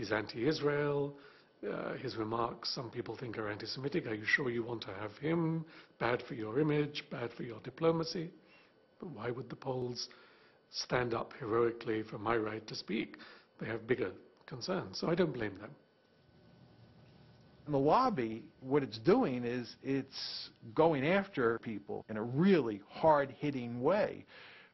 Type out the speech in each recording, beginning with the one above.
He's anti-Israel. His remarks, some people think, are anti-Semitic. Are you sure you want to have him? Bad for your image, bad for your diplomacy. But why would the Poles stand up heroically for my right to speak? They have bigger concerns, so I don't blame them. And the lobby, what it's doing is it's going after people in a really hard-hitting way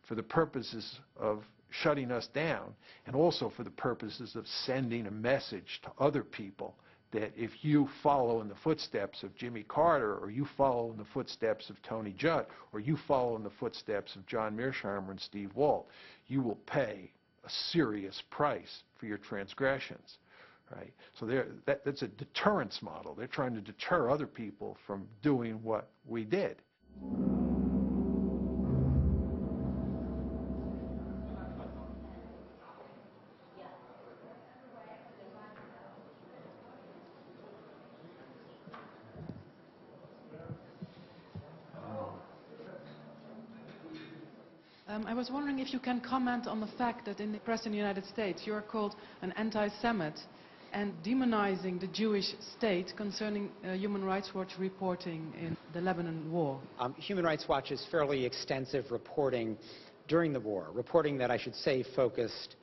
for the purposes of shutting us down, and also for the purposes of sending a message to other people that if you follow in the footsteps of Jimmy Carter, or you follow in the footsteps of Tony Judd, or you follow in the footsteps of John Mearsheimer and Steve Walt, you will pay a serious price for your transgressions. Right? So that's a deterrence model. They're trying to deter other people from doing what we did. I was wondering if you can comment on the fact that in the press in the United States you are called an anti-Semite and demonizing the Jewish state concerning Human Rights Watch reporting in the Lebanon war. Human Rights Watch's fairly extensive reporting during the war, reporting that I should say focused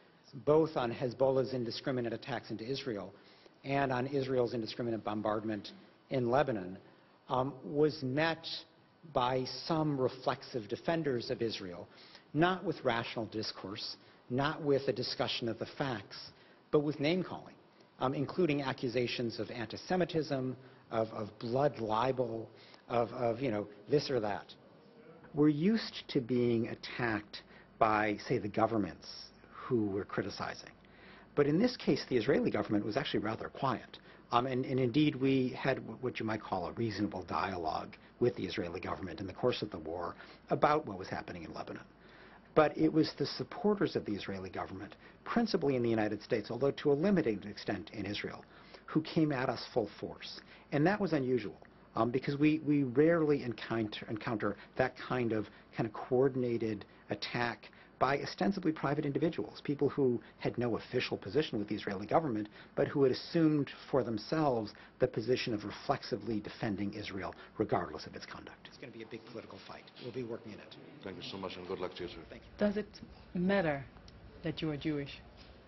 both on Hezbollah's indiscriminate attacks into Israel and on Israel's indiscriminate bombardment in Lebanon, was met by some reflexive defenders of Israel, not with rational discourse, not with a discussion of the facts, but with name-calling, including accusations of anti-Semitism, of blood libel, of this or that. We're used to being attacked by, say, the governments who we're criticizing. But in this case, the Israeli government was actually rather quiet. And indeed, we had what you might call a reasonable dialogue with the Israeli government in the course of the war about what was happening in Lebanon. But it was the supporters of the Israeli government, principally in the United States, although to a limited extent in Israel, who came at us full force. And that was unusual, because we rarely encounter that kind of coordinated attack by ostensibly private individuals, people who had no official position with the Israeli government, but who had assumed for themselves the position of reflexively defending Israel, regardless of its conduct. It's going to be a big political fight. We'll be working in it. Thank you so much, and good luck to you, sir. Thank you. Does it matter that you are Jewish?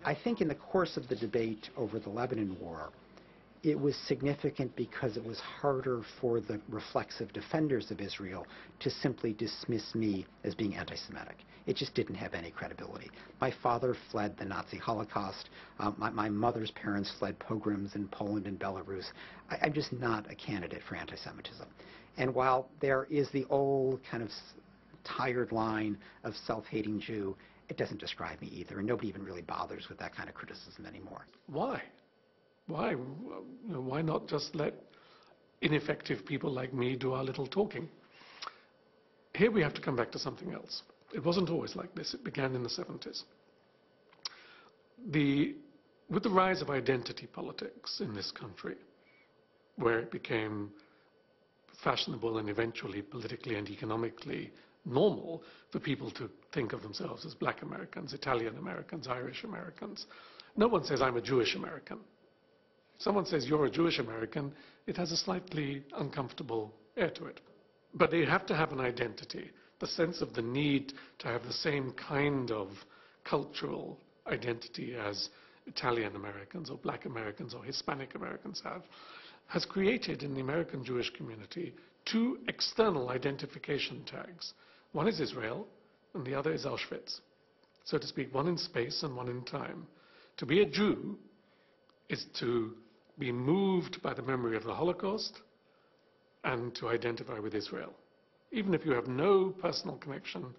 I think in the course of the debate over the Lebanon war, it was significant because it was harder for the reflexive defenders of Israel to simply dismiss me as being anti-Semitic. It just didn't have any credibility. My father fled the Nazi Holocaust. My mother's parents fled pogroms in Poland and Belarus. I'm just not a candidate for anti-Semitism. And while there is the old kind of tired line of self-hating Jew, it doesn't describe me either, and nobody even really bothers with that kind of criticism anymore. Why? Why? Why not just let ineffective people like me do our little talking? Here we have to come back to something else. It wasn't always like this. It began in the 70s. With the rise of identity politics in this country, where it became fashionable and eventually politically and economically normal for people to think of themselves as Black Americans, Italian Americans, Irish Americans. No one says, I'm a Jewish American. If someone says, you're a Jewish American, it has a slightly uncomfortable air to it. But they have to have an identity, the sense of the need to have the same kind of cultural identity as Italian Americans or Black Americans or Hispanic Americans have, has created in the American Jewish community two external identification tags. One is Israel, and the other is Auschwitz. So to speak, one in space and one in time. To be a Jew is to be moved by the memory of the Holocaust and to identify with Israel, even if you have no personal connection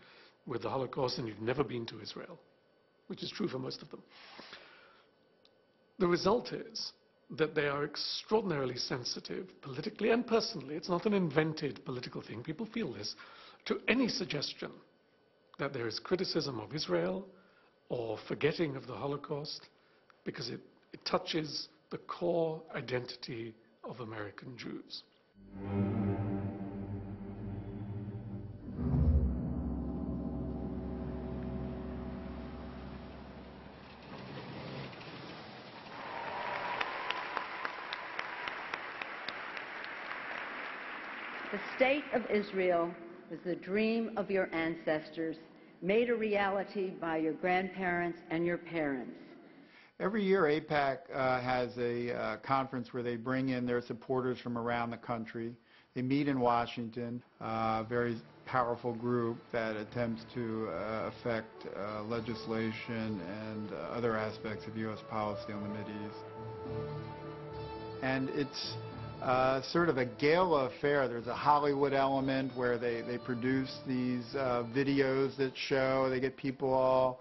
with the Holocaust and you've never been to Israel, which is true for most of them. The result is that they are extraordinarily sensitive, politically and personally. It's not an invented political thing. People feel this, to any suggestion that there is criticism of Israel or forgetting of the Holocaust, because it touches the core identity of American Jews. The state of Israel was the dream of your ancestors, made a reality by your grandparents and your parents. Every year, AIPAC has a conference where they bring in their supporters from around the country. They meet in Washington, a very powerful group that attempts to affect legislation and other aspects of U.S. policy on the Mideast. And it's sort of a gala affair. There's a Hollywood element where they produce these videos that show, they get people all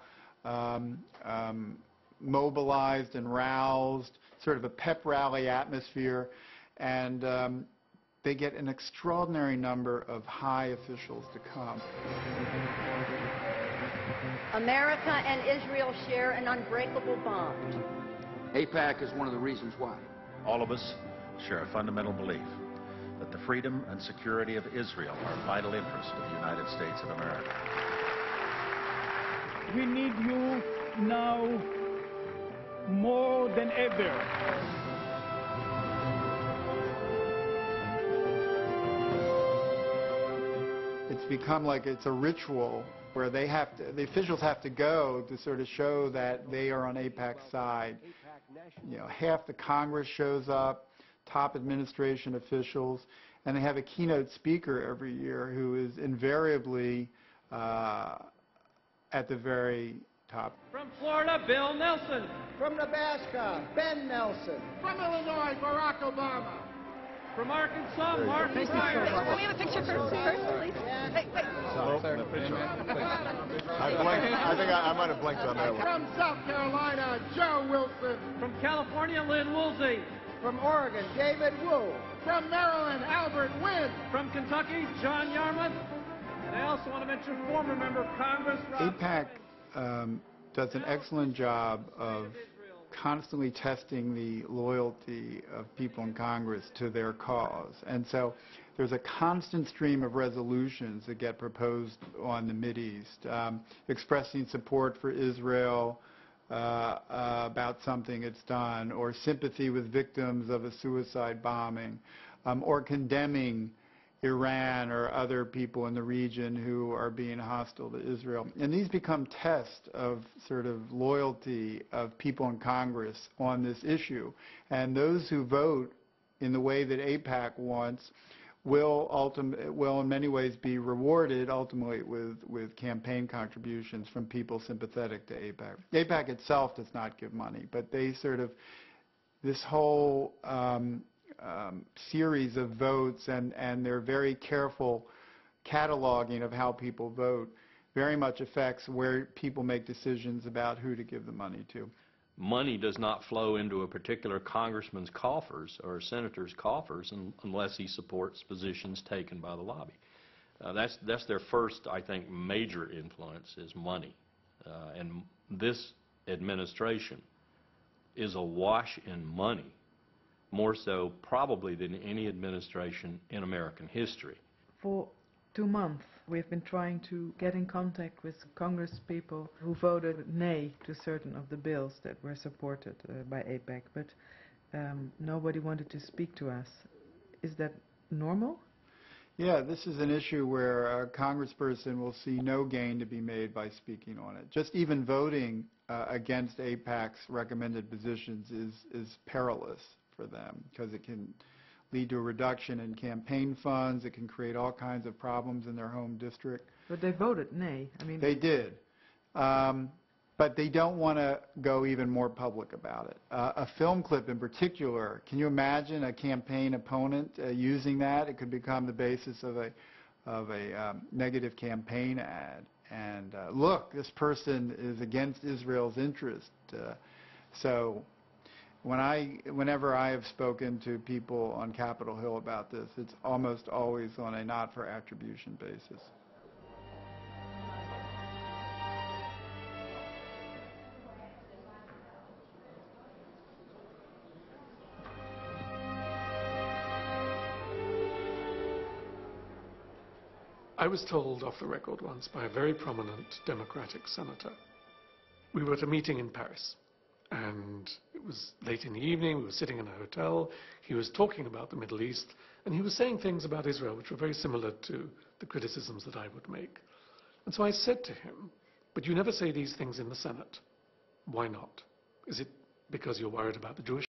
mobilized and roused, sort of a pep rally atmosphere, and they get an extraordinary number of high officials to come. America and Israel share an unbreakable bond. AIPAC is one of the reasons why. All of us share a fundamental belief that the freedom and security of Israel are vital interests of the United States of America. We need you now more than ever. It's become like it's a ritual where the officials have to go to sort of show that they are on AIPAC's side. You know, half the Congress shows up, top administration officials, and they have a keynote speaker every year who is invariably at the very top. From Florida, Bill Nelson. From Nebraska, Ben Nelson. From Illinois, Barack Obama. From Arkansas, Mark Pryor. Can we have a picture first, please? Hey, wait. I might have blinked on that one. From South Carolina, Joe Wilson. From California, Lynn Woolsey. From Oregon, David Wu. From Maryland, Albert Wynn. From Kentucky, John Yarmouth. And I also want to mention former member of Congress, AIPAC does an excellent job of constantly testing the loyalty of people in Congress to their cause. And so there's a constant stream of resolutions that get proposed on the Mideast, expressing support for Israel about something it's done, or sympathy with victims of a suicide bombing, or condemning Iran or other people in the region who are being hostile to Israel. And these become tests of sort of loyalty of people in Congress on this issue. And those who vote in the way that AIPAC wants will in many ways be rewarded ultimately with campaign contributions from people sympathetic to AIPAC. AIPAC itself does not give money, but they sort of, this whole series of votes and their very careful cataloging of how people vote very much affects where people make decisions about who to give the money to. Money does not flow into a particular congressman's coffers or senator's coffers unless he supports positions taken by the lobby. That's their first, I think, major influence is money. And this administration is awash in money, more so probably than any administration in American history. For 2 months, we've been trying to get in contact with Congress people who voted nay to certain of the bills that were supported by AIPAC, but nobody wanted to speak to us. Is that normal? Yeah, this is an issue where a congressperson will see no gain to be made by speaking on it. Just even voting against AIPAC's recommended positions is perilous for them, because it can lead to a reduction in campaign funds. It can create all kinds of problems in their home district. But they voted nay. I mean, they did. But they don't want to go even more public about it. A film clip in particular, can you imagine a campaign opponent using that? It could become the basis of a negative campaign ad. And look, this person is against Israel's interest. So whenever I have spoken to people on Capitol Hill about this, it's almost always on a not for attribution basis. I was told off the record once by a very prominent Democratic senator. We were at a meeting in Paris, and was late in the evening, we were sitting in a hotel, he was talking about the Middle East, and he was saying things about Israel which were very similar to the criticisms that I would make. And so I said to him, "But you never say these things in the Senate. Why not? Is it because you're worried about the Jewish